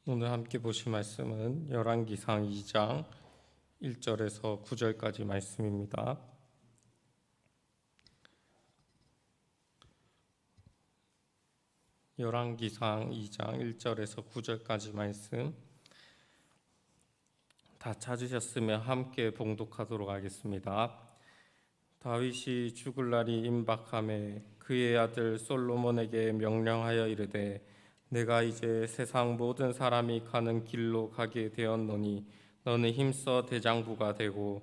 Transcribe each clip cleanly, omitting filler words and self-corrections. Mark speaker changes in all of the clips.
Speaker 1: 오늘 함께 보실 말씀은 열왕기상 2장 1절에서 9절까지 말씀입니다. 열왕기상 2장 1절에서 9절까지 말씀 다 찾으셨으면 함께 봉독하도록 하겠습니다. 다윗이 죽을 날이 임박함에 그의 아들 솔로몬에게 명령하여 이르되 내가 이제 세상 모든 사람이 가는 길로 가게 되었노니 너는 힘써 대장부가 되고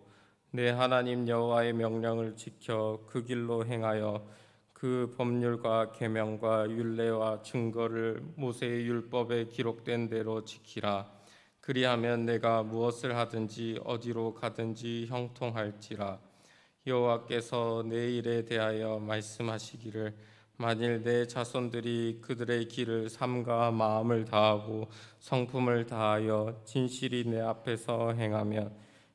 Speaker 1: 내 하나님 여호와의 명령을 지켜 그 길로 행하여 그 법률과 계명과 율례와 증거를 모세의 율법에 기록된 대로 지키라. 그리하면 내가 무엇을 하든지 어디로 가든지 형통할지라. 여호와께서 내 일에 대하여 말씀하시기를 만일 내 자손들이 그들의 길을 삼가 마음을 다하고 성품을 다하여 진실이 내 앞에서 행하면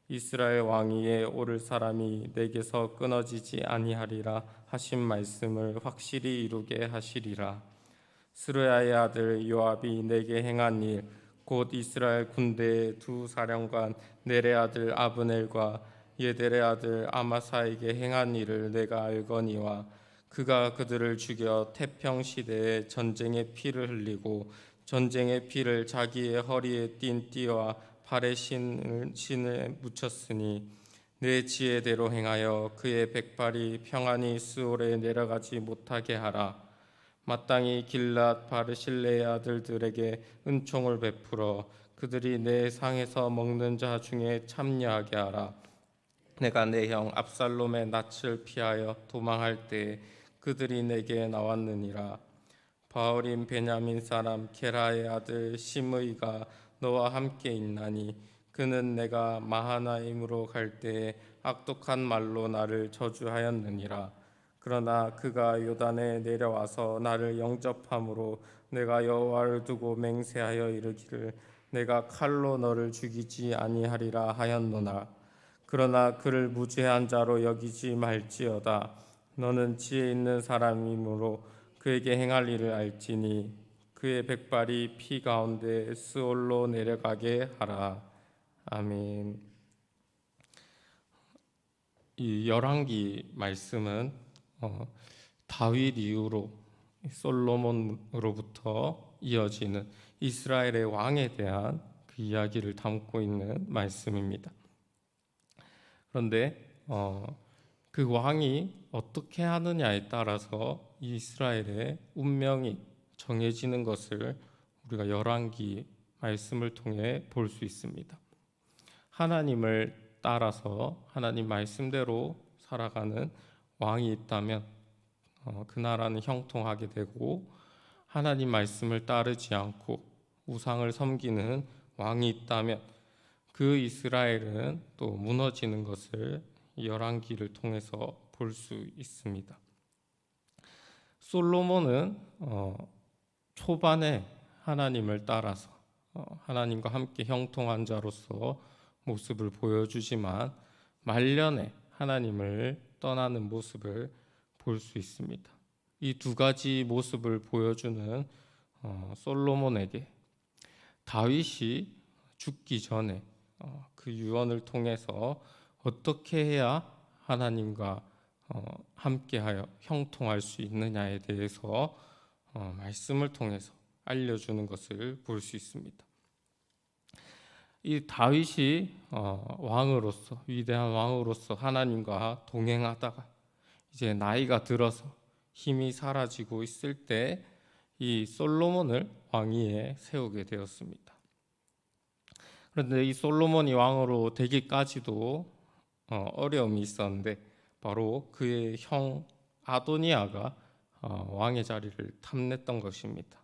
Speaker 1: 이스라엘 왕위에 오를 사람이 내게서 끊어지지 아니하리라 하신 말씀을 확실히 이루게 하시리라. 스루야의 아들 요압이 내게 행한 일 곧 이스라엘 군대의 두 사령관 넬의 아들 아브넬과 예델의 아들 아마사에게 행한 일을 내가 알거니와 그가 그들을 죽여 태평 시대에 전쟁의 피를 흘리고 전쟁의 피를 자기의 허리에 띤 띠와 발에 신을 묻혔으니 내 지혜대로 행하여 그의 백발이 평안히 스올에 내려가지 못하게 하라. 마땅히 길랏 바르실레의 아들들에게 은총을 베풀어 그들이 내 상에서 먹는 자 중에 참여하게 하라. 내가 내 형 압살롬의 낯을 피하여 도망할 때에 그들이 내게 나왔느니라. 바울임 베냐민 사람 게라의 아들 시므이가 너와 함께 있나니 그는 내가 마하나임으로 갈 때에 악독한 말로 나를 저주하였느니라. 그러나 그가 요단에 내려와서 나를 영접함으로 내가 여호와를 두고 맹세하여 이르기를 내가 칼로 너를 죽이지 아니하리라 하였노나 그러나 그를 무죄한 자로 여기지 말지어다. 너는 지혜 있는 사람이므로 그에게 행할 일을 알지니 그의 백발이 피 가운데 스올로 내려가게 하라. 아멘. 이 열왕기 말씀은 다윗 이후로 솔로몬으로부터 이어지는 이스라엘의 왕에 대한 그 이야기를 담고 있는 말씀입니다. 그런데 그 왕이 어떻게 하느냐에 따라서 이스라엘의 운명이 정해지는 것을 우리가 열왕기 말씀을 통해 볼 수 있습니다. 하나님을 따라서 하나님 말씀대로 살아가는 왕이 있다면 그 나라는 형통하게 되고 하나님 말씀을 따르지 않고 우상을 섬기는 왕이 있다면 그 이스라엘은 또 무너지는 것을 열왕기를 통해서 볼 수 있습니다. 솔로몬은 초반에 하나님을 따라서 하나님과 함께 형통한 자로서 모습을 보여주지만 말년에 하나님을 떠나는 모습을 볼 수 있습니다. 이 두 가지 모습을 보여주는 솔로몬에게 다윗이 죽기 전에 그 유언을 통해서 어떻게 해야 하나님과 함께하여 형통할 수 있느냐에 대해서 말씀을 통해서 알려주는 것을 볼 수 있습니다. 이 다윗이 왕으로서 위대한 왕으로서 하나님과 동행하다가 이제 나이가 들어서 힘이 사라지고 있을 때 이 솔로몬을 왕위에 세우게 되었습니다. 그런데 이 솔로몬이 왕으로 되기까지도 어려움이 있었는데 바로 그의 형 아도니아가 왕의 자리를 탐냈던 것입니다.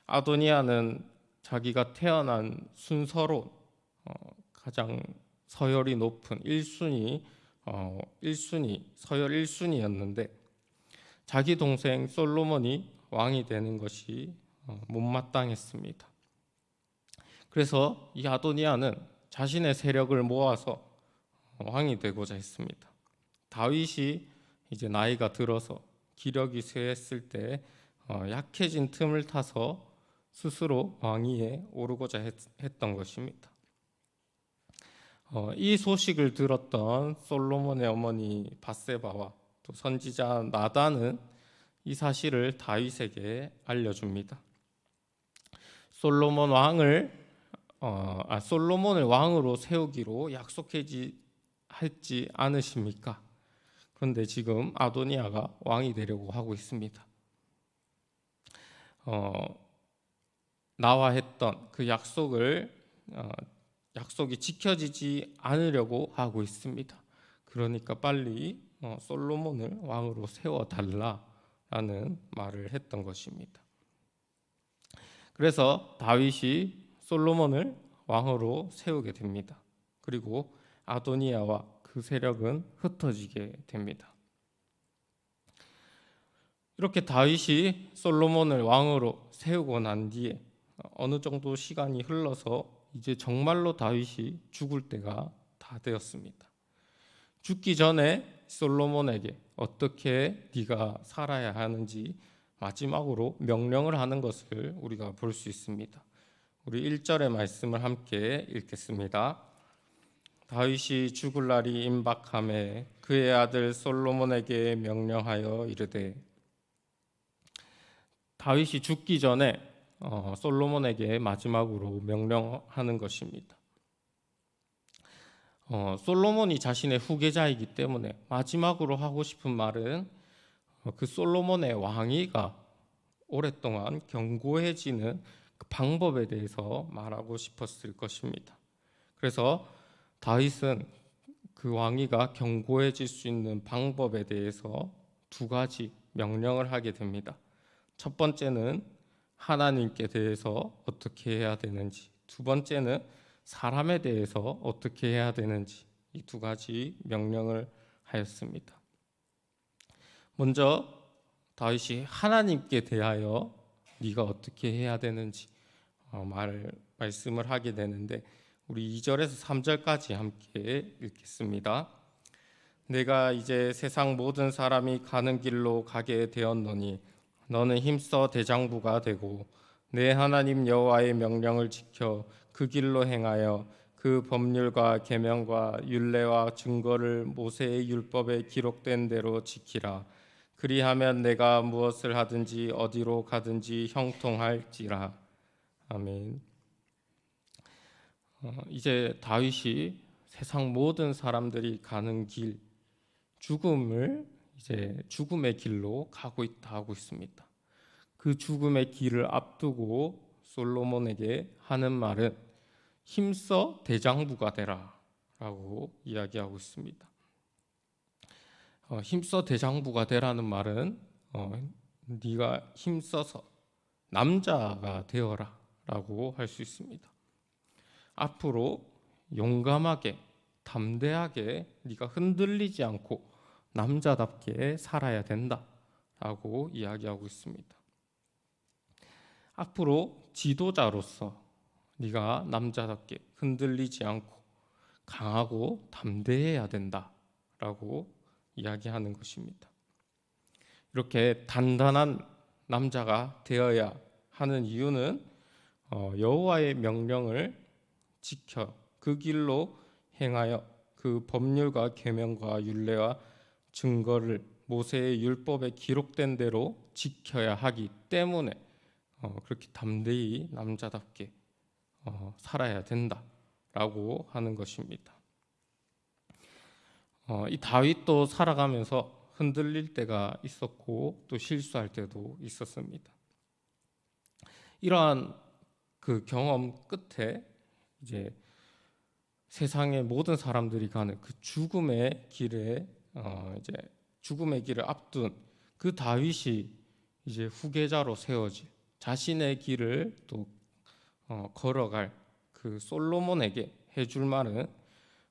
Speaker 1: 아도니아는 자기가 태어난 순서로 가장 서열이 높은 1순위 서열 1순위였는데 자기 동생 솔로몬이 왕이 되는 것이 못마땅했습니다. 그래서 이 아도니아는 자신의 세력을 모아서 왕이 되고자 했습니다. 다윗이 이제 나이가 들어서 기력이 쇠했을 때 약해진 틈을 타서 스스로 왕위에 오르고자 했던 것입니다. 이 소식을 들었던 솔로몬의 어머니 바세바와 또 선지자 나단은 이 사실을 다윗에게 알려줍니다. 솔로몬을 왕으로 세우기로 약속했지 않으십니까? 그런데 지금 아도니아가 왕이 되려고 하고 있습니다. 나와 했던 그 약속이 지켜지지 않으려고 하고 있습니다. 그러니까 빨리 솔로몬을 왕으로 세워달라라는 말을 했던 것입니다. 그래서 다윗이 솔로몬을 왕으로 세우게 됩니다. 그리고 아도니아와 그 세력은 흩어지게 됩니다. 이렇게 다윗이 솔로몬을 왕으로 세우고 난 뒤에 어느 정도 시간이 흘러서 이제 정말로 다윗이 죽을 때가 다 되었습니다. 죽기 전에 솔로몬에게 어떻게 네가 살아야 하는지 마지막으로 명령을 하는 것을 우리가 볼 수 있습니다. 우리 1절의 말씀을 함께 읽겠습니다. 다윗이 죽을 날이 임박함에 그의 아들 솔로몬에게 명령하여 이르되, 다윗이 죽기 전에 솔로몬에게 마지막으로 명령하는 것입니다. 솔로몬이 자신의 후계자이기 때문에 마지막으로 하고 싶은 말은 그 솔로몬의 왕위가 오랫동안 견고해지는 그 방법에 대해서 말하고 싶었을 것입니다. 그래서 다윗은 그 왕위가 견고해질 수 있는 방법에 대해서 두 가지 명령을 하게 됩니다. 첫 번째는 하나님께 대해서 어떻게 해야 되는지, 두 번째는 사람에 대해서 어떻게 해야 되는지, 이 두 가지 명령을 하였습니다. 먼저 다윗이 하나님께 대하여 네가 어떻게 해야 되는지 말씀을 하게 되는데, 우리 2절에서 3절까지 함께 읽겠습니다. 내가 이제 세상 모든 사람이 가는 길로 가게 되었노니 너는 힘써 대장부가 되고 내 하나님 여호와의 명령을 지켜 그 길로 행하여 그 법률과 계명과 율례와 증거를 모세의 율법에 기록된 대로 지키라. 그리하면 내가 무엇을 하든지 어디로 가든지 형통할지라. 아멘. 이제 다윗이 세상 모든 사람들이 가는 길, 죽음의 길로 가고 있다 하고 있습니다. 그 죽음의 길을 앞두고 솔로몬에게 하는 말은 힘써 대장부가 되라라고 이야기하고 있습니다. 힘써 대장부가 되라는 말은 네가 힘써서 남자가 되어라라고 할 수 있습니다. 앞으로 용감하게 담대하게 네가 흔들리지 않고 남자답게 살아야 된다라고 이야기하고 있습니다. 앞으로 지도자로서 네가 남자답게 흔들리지 않고 강하고 담대해야 된다라고 이야기하는 것입니다. 이렇게 단단한 남자가 되어야 하는 이유는 여호와의 명령을 지켜 그 길로 행하여 그 법률과 계명과 율례와 증거를 모세의 율법에 기록된 대로 지켜야 하기 때문에 그렇게 담대히 남자답게 살아야 된다라고 하는 것입니다. 이 다윗도 살아가면서 흔들릴 때가 있었고 또 실수할 때도 있었습니다. 이러한 그 경험 끝에 이제 세상의 모든 사람들이 가는 그 죽음의 길을 앞둔 그 다윗이 이제 후계자로 세워질 자신의 길을 또 걸어갈 그 솔로몬에게 해줄 말은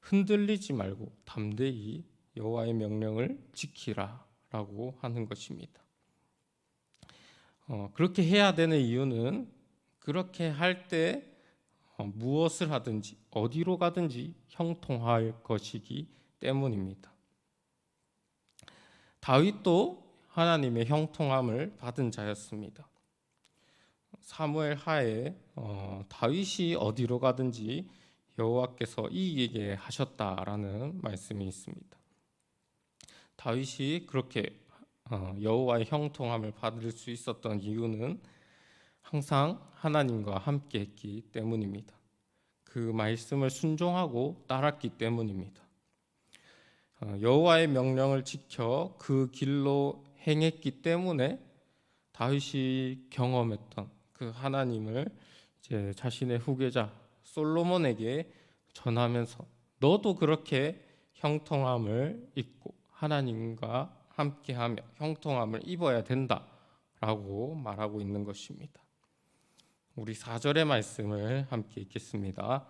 Speaker 1: 흔들리지 말고 담대히 여호와의 명령을 지키라라고 하는 것입니다. 그렇게 해야 되는 이유는 그렇게 할 때 무엇을 하든지 어디로 가든지 형통할 것이기 때문입니다. 다윗도 하나님의 형통함을 받은 자였습니다. 사무엘 하에 다윗이 어디로 가든지 여호와께서 이기게 하셨다라는 말씀이 있습니다. 다윗이 그렇게 여호와의 형통함을 받을 수 있었던 이유는 항상 하나님과 함께 했기 때문입니다. 그 말씀을 순종하고 따랐기 때문입니다. 여호와의 명령을 지켜 그 길로 행했기 때문에 다윗이 경험했던 그 하나님을 이제 자신의 후계자 솔로몬에게 전하면서 너도 그렇게 형통함을 입고 하나님과 함께하며 형통함을 입어야 된다라고 말하고 있는 것입니다. 우리 4절의 말씀을 함께 읽겠습니다.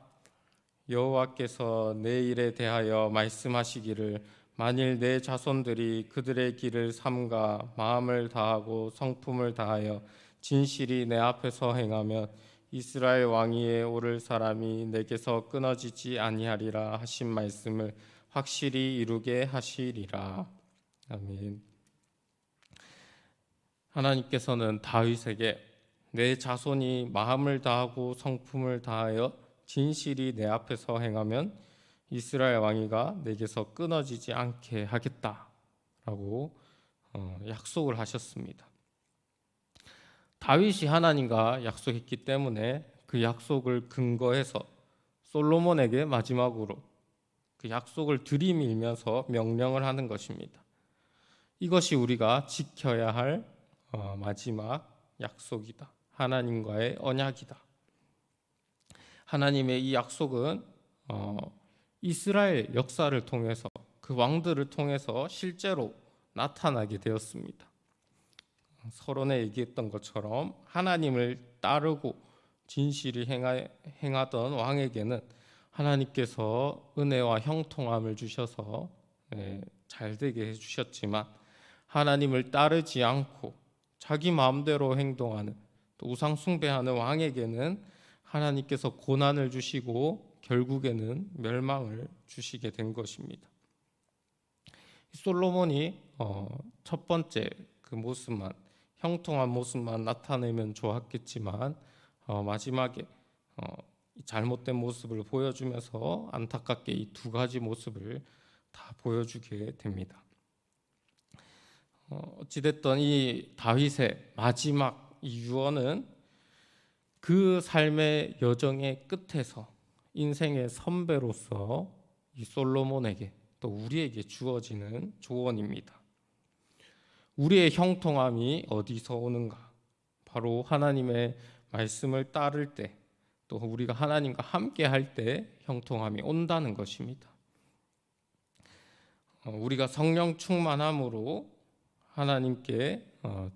Speaker 1: 여호와께서 내 일에 대하여 말씀하시기를 만일 내 자손들이 그들의 길을 삼가 마음을 다하고 성품을 다하여 진실이 내 앞에서 행하면 이스라엘 왕위에 오를 사람이 내게서 끊어지지 아니하리라 하신 말씀을 확실히 이루게 하시리라. 아멘. 하나님께서는 다윗에게 내 자손이 마음을 다하고 성품을 다하여 진실이 내 앞에서 행하면 이스라엘 왕위가 내게서 끊어지지 않게 하겠다라고 약속을 하셨습니다. 다윗이 하나님과 약속했기 때문에 그 약속을 근거해서 솔로몬에게 마지막으로 그 약속을 들이밀면서 명령을 하는 것입니다. 이것이 우리가 지켜야 할 마지막 약속이다. 하나님과의 언약이다. 하나님의 이 약속은 이스라엘 역사를 통해서 그 왕들을 통해서 실제로 나타나게 되었습니다. 서론에 얘기했던 것처럼 하나님을 따르고 진실이 행하던 왕에게는 하나님께서 은혜와 형통함을 주셔서 잘 되게 해주셨지만 하나님을 따르지 않고 자기 마음대로 행동하는 또 우상 숭배하는 왕에게는 하나님께서 고난을 주시고 결국에는 멸망을 주시게 된 것입니다. 솔로몬이 첫 번째 그 모습만 형통한 모습만 나타내면 좋았겠지만 마지막에 잘못된 모습을 보여주면서 안타깝게 이 두 가지 모습을 다 보여주게 됩니다. 어찌됐든 이 다윗의 마지막 이 유언은 그 삶의 여정의 끝에서 인생의 선배로서 이 솔로몬에게 또 우리에게 주어지는 조언입니다. 우리의 형통함이 어디서 오는가? 바로 하나님의 말씀을 따를 때, 또 우리가 하나님과 함께 할 때 형통함이 온다는 것입니다. 우리가 성령 충만함으로 하나님께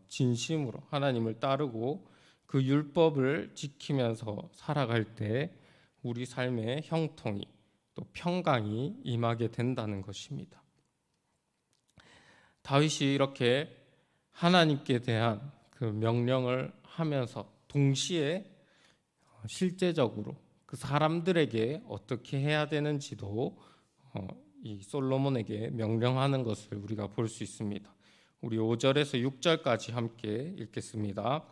Speaker 1: 진심으로 하나님을 따르고 그 율법을 지키면서 살아갈 때 우리 삶의 형통이 또 평강이 임하게 된다는 것입니다. 다윗이 이렇게 하나님께 대한 그 명령을 하면서 동시에 실제적으로 그 사람들에게 어떻게 해야 되는지도 이 솔로몬에게 명령하는 것을 우리가 볼 수 있습니다. 우리 5절에서 6절까지 함께 읽겠습니다.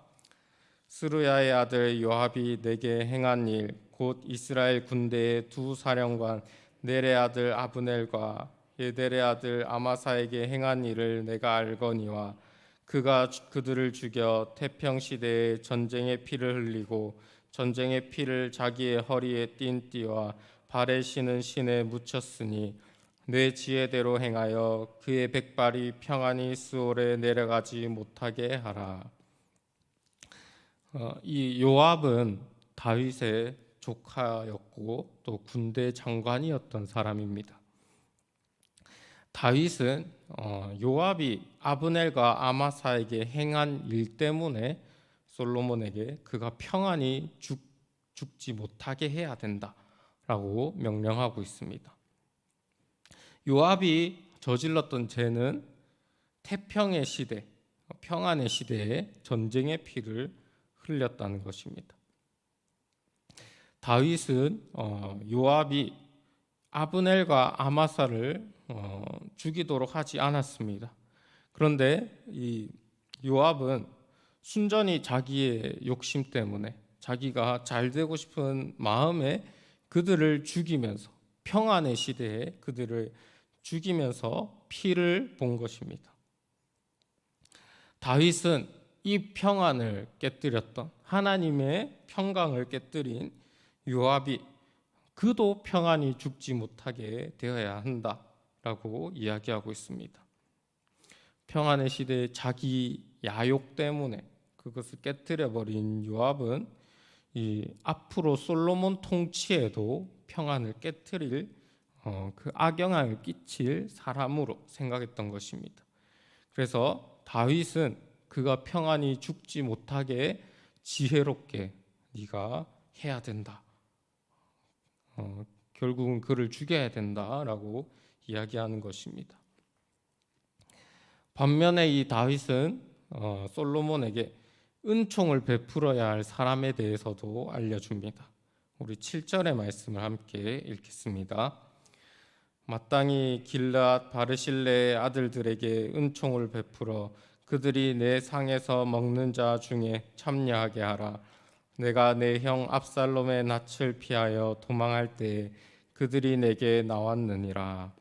Speaker 1: 스루야의 아들 요압이 내게 행한 일 곧 이스라엘 군대의 두 사령관 넬의 아들 아브넬과 예델의 아들 아마사에게 행한 일을 내가 알거니와 그가 그들을 죽여 태평 시대에 전쟁의 피를 흘리고 전쟁의 피를 자기의 허리에 띤 띠와 발에 신은 신에 묻혔으니 내 지혜대로 행하여 그의 백발이 평안히 스올에 내려가지 못하게 하라. 이 요압은 다윗의 조카였고 또 군대 장관이었던 사람입니다. 다윗은 요압이 아브넬과 아마사에게 행한 일 때문에 솔로몬에게 그가 평안히 죽지 못하게 해야 된다라고 명령하고 있습니다. 요압이 저질렀던 죄는 태평의 시대, 평안의 시대에 전쟁의 피를 흘렸다는 것입니다. 다윗은 요압이 아브넬과 아마사를 죽이도록 하지 않았습니다. 그런데 이 요압은 순전히 자기의 욕심 때문에 자기가 잘 되고 싶은 마음에 그들을 죽이면서 평안의 시대에 그들을 죽이면서 피를 본 것입니다. 다윗은 이 평안을 깨뜨렸던 하나님의 평강을 깨뜨린 요압이 그도 평안히 죽지 못하게 되어야 한다라고 이야기하고 있습니다. 평안의 시대에 자기 야욕 때문에 그것을 깨뜨려 버린 요압은 이 앞으로 솔로몬 통치에도 평안을 깨뜨릴 그 악영향을 끼칠 사람으로 생각했던 것입니다. 그래서 다윗은 그가 평안히 죽지 못하게 지혜롭게 네가 해야 된다. 결국은 그를 죽여야 된다라고 이야기하는 것입니다. 반면에 이 다윗은 솔로몬에게 은총을 베풀어야 할 사람에 대해서도 알려줍니다. 우리 7절의 말씀을 함께 읽겠습니다. 마땅히 길르앗 바르실레의 아들들에게 은총을 베풀어 그들이 내 상에서 먹는 자 중에 참여하게 하라. 내가 내 형 압살롬의 낯을 피하여 도망할 때에 그들이 내게 나왔느니라.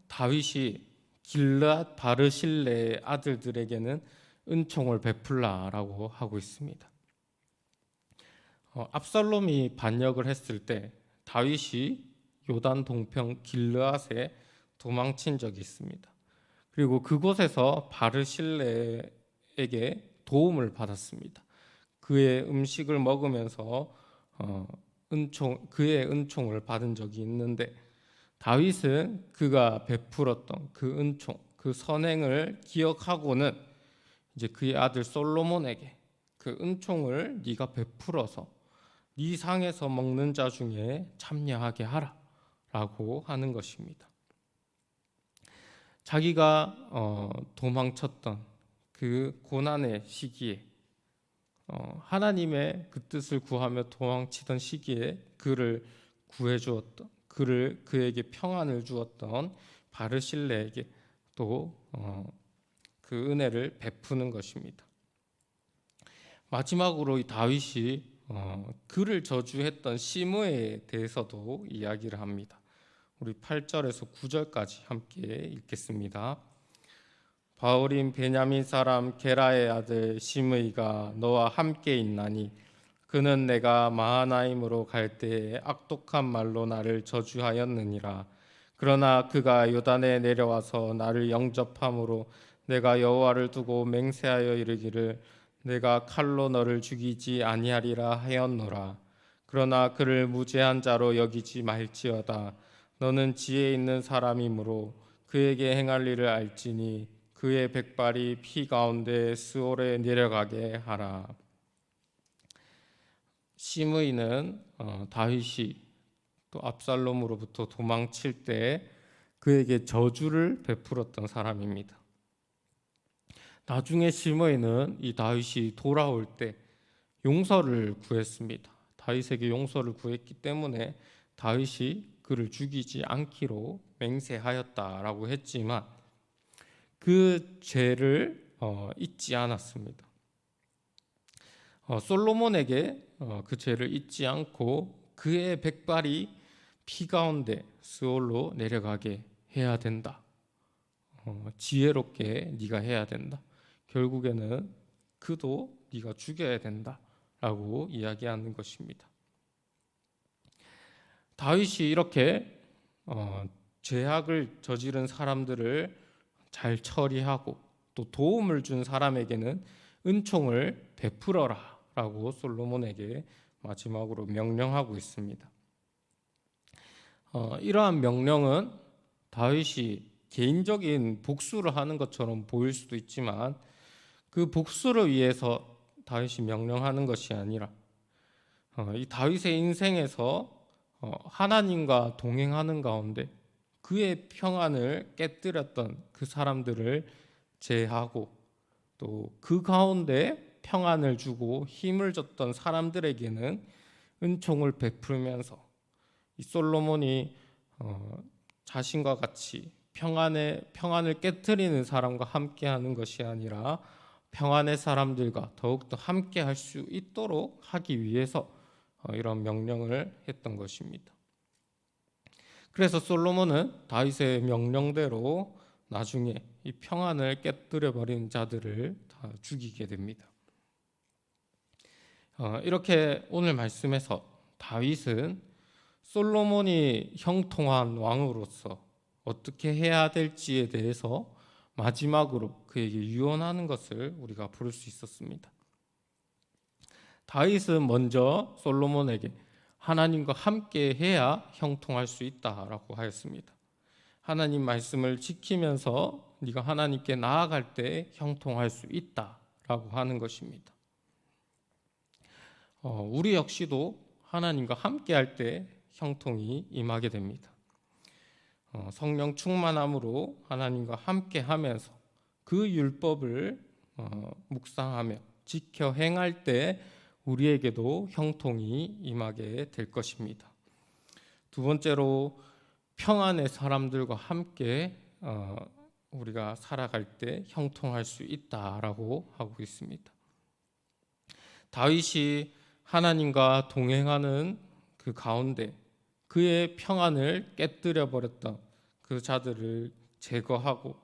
Speaker 1: 다윗이 길르앗 바르실레의 아들들에게는 은총을 베풀라라고 하고 있습니다. 압살롬이 반역을 했을 때 다윗이 요단 동편 길르앗에 도망친 적이 있습니다. 그리고 그곳에서 바르실레에게 도움을 받았습니다. 그의 음식을 먹으면서 그의 은총을 받은 적이 있는데 다윗은 그가 베풀었던 그 은총, 그 선행을 기억하고는 이제 그의 아들 솔로몬에게 그 은총을 네가 베풀어서 네 상에서 먹는 자 중에 참여하게 하라라고 하는 것입니다. 자기가 도망쳤던 그 고난의 시기에 하나님의 그 뜻을 구하며 도망치던 시기에 그를 구해주었던 그에게 평안을 주었던 바르실레에게 또 그 은혜를 베푸는 것입니다. 마지막으로 이 다윗이 그를 저주했던 시므에 대해서도 이야기를 합니다. 우리 8절에서 9절까지 함께 읽겠습니다. 바울인 베냐민 사람 게라의 아들 시므이가 너와 함께 있나니 그는 내가 마하나임으로 갈 때에 악독한 말로 나를 저주하였느니라. 그러나 그가 요단에 내려와서 나를 영접함으로 내가 여호와를 두고 맹세하여 이르기를 내가 칼로 너를 죽이지 아니하리라 하였노라. 그러나 그를 무죄한 자로 여기지 말지어다. 너는 지혜 있는 사람이므로 그에게 행할 일을 알지니 그의 백발이 피 가운데 스올에 내려가게 하라. 시므이는 다윗이 또 압살롬으로부터 도망칠 때 그에게 저주를 베풀었던 사람입니다. 나중에 시므이는 이 다윗이 돌아올 때 용서를 구했습니다. 다윗에게 용서를 구했기 때문에 다윗이 그를 죽이지 않기로 맹세하였다라고 했지만 그 죄를 잊지 않았습니다. 솔로몬에게 그 죄를 잊지 않고 그의 백발이 피 가운데 스올로 내려가게 해야 된다. 지혜롭게 네가 해야 된다. 결국에는 그도 네가 죽여야 된다라고 이야기하는 것입니다. 다윗이 이렇게 죄악을 저지른 사람들을 잘 처리하고 또 도움을 준 사람에게는 은총을 베풀어라라고 솔로몬에게 마지막으로 명령하고 있습니다. 이러한 명령은 다윗이 개인적인 복수를 하는 것처럼 보일 수도 있지만 그 복수를 위해서 다윗이 명령하는 것이 아니라 이 다윗의 인생에서 하나님과 동행하는 가운데 그의 평안을 깨뜨렸던 그 사람들을 제하고 또 그 가운데 평안을 주고 힘을 줬던 사람들에게는 은총을 베풀면서 이 솔로몬이 자신과 같이 평안을 깨뜨리는 사람과 함께하는 것이 아니라 평안의 사람들과 더욱더 함께 할 수 있도록 하기 위해서 이런 명령을 했던 것입니다. 그래서 솔로몬은 다윗의 명령대로 나중에 이 평안을 깨뜨려 버리는 자들을 다 죽이게 됩니다. 이렇게 오늘 말씀에서 다윗은 솔로몬이 형통한 왕으로서 어떻게 해야 될지에 대해서 마지막으로 그에게 유언하는 것을 우리가 볼 수 있었습니다. 다윗은 먼저 솔로몬에게 하나님과 함께 해야 형통할 수 있다라고 하였습니다. 하나님 말씀을 지키면서 네가 하나님께 나아갈 때 형통할 수 있다라고 하는 것입니다. 우리 역시도 하나님과 함께 할 때 형통이 임하게 됩니다. 성령 충만함으로 하나님과 함께 하면서 그 율법을 묵상하며 지켜 행할 때 우리에게도 형통이 임하게 될 것입니다. 두 번째로 평안의 사람들과 함께 우리가 살아갈 때 형통할 수 있다라고 하고 있습니다. 다윗이 하나님과 동행하는 그 가운데 그의 평안을 깨뜨려 버렸던 그 자들을 제거하고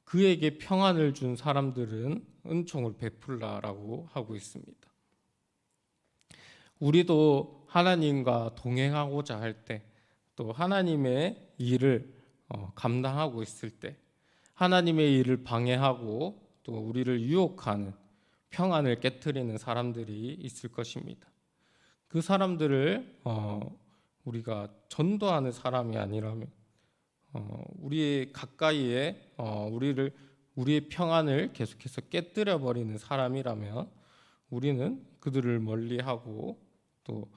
Speaker 1: 그에게 평안을 준 사람들은 은총을 베풀라라고 하고 있습니다. 우리도 하나님과 동행하고자 할 때, 또 하나님의 일을 감당하고 있을 때, 하나님의 일을 방해하고 또 우리를 유혹하는 평안을 깨뜨리는 사람들이 있을 것입니다. 그 사람들을 우리가 전도하는 사람이 아니라면 우리의 가까이에 우리의 평안을 계속해서 깨뜨려 버리는 사람이라면 우리는 그들을 멀리하고 또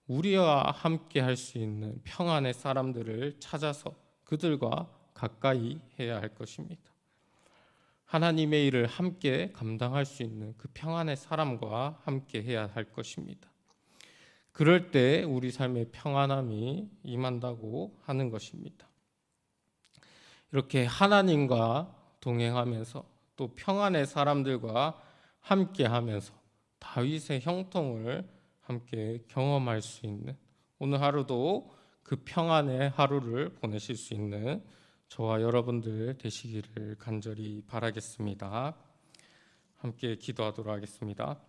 Speaker 1: 우리와 함께 할 수 있는 평안의 사람들을 찾아서 그들과 가까이 해야 할 것입니다. 하나님의 일을 함께 감당할 수 있는 그 평안의 사람과 함께 해야 할 것입니다. 그럴 때 우리 삶의 평안함이 임한다고 하는 것입니다. 이렇게 하나님과 동행하면서 또 평안의 사람들과 함께 하면서 다윗의 형통을 함께 경험할 수 있는 오늘 하루도 그 평안의 하루를 보내실 수 있는 저와 여러분들 되시기를 간절히 바라겠습니다. 함께 기도하도록 하겠습니다.